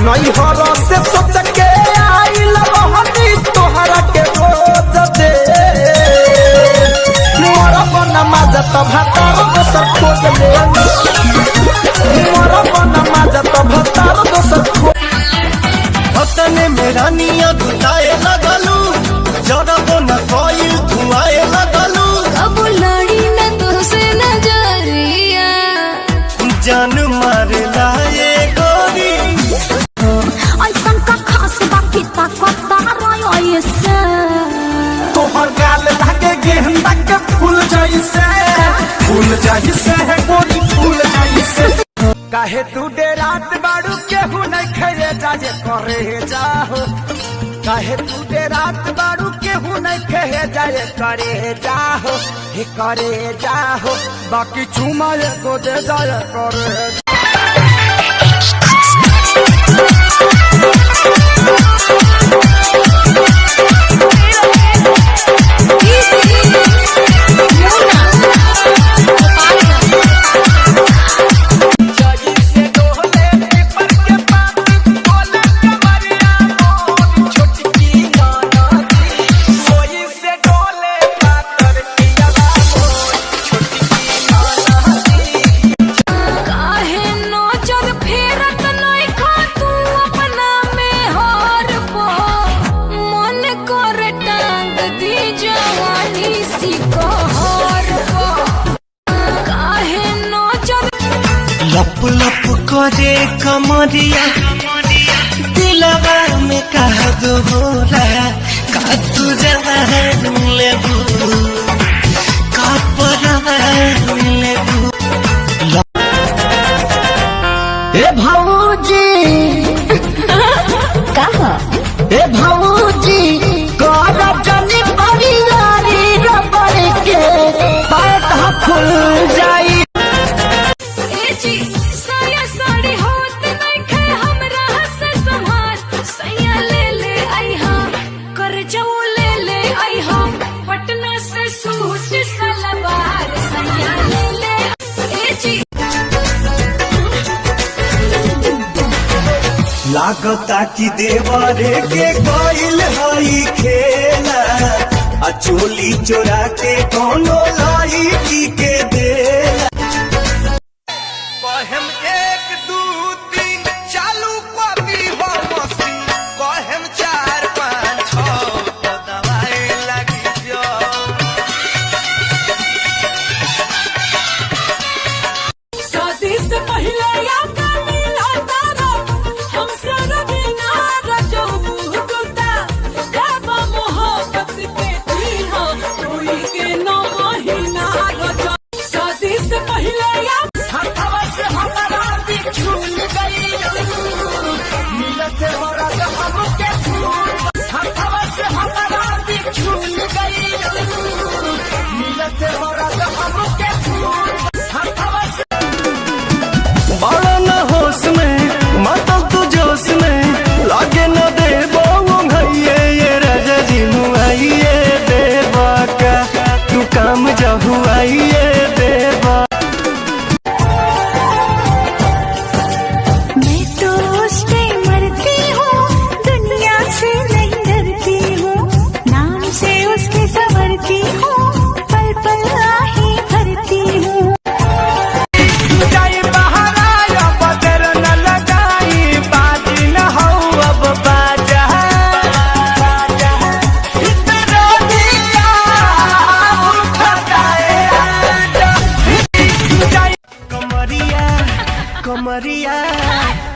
नई हर से सोच के आइल रहनी तोहरा के रोज दे मोर बना माजा तो भातार दोसर खोज ले मोर बना माजा तो भातार दोसर खोज हतने मेरा निया धुलाए लगलू जरब न कोई धुआए लगलू अब लड़ी न तो से नजरिया जान मारे लाए गोरी ऐसन का खास बाकी ताकता रयो से तोहर गाल लागे गेंदा के फूल जैसे है गोरी फूल जैसे काहे तू डेरात बाड़ू केहू नहीं खेले जाजे करे जाहो काहे तू डेरात बाड़ू केहू नहीं खेले जाए करे जाहो बाकी चुमा को दे जाए करे लप लप करे कमरिया दिलवा में कह दो बोला का तू जवान लेबू का परवान लेबू ए भाऊजी कहा ए भाऊजी कर जनी परियारी रबर के पैट खुल जाई लागता कि देवरे के गइल हई खेला आ चोली चोरा के कोनो लड़की के देला कहम 1 2 3 चालू कभी हो मसी कहम 4 5 6 तो दवाई लगी जो शादी से पहले या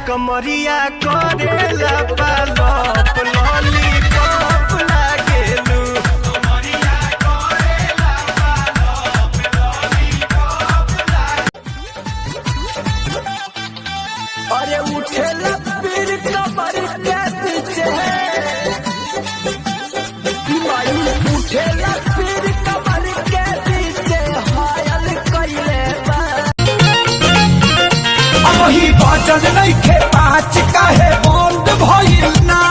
कमरिया करेला पालप लॉलीपॉप लागेलू कमरिया करेला पालप लॉलीपॉप लागेलू अरे उठेला पीर कमर के पीछे माई उठेला पीर कमर के पीछे हायल कइले बा वही बाजल नहीं खे 5 काहे बंद भइल ना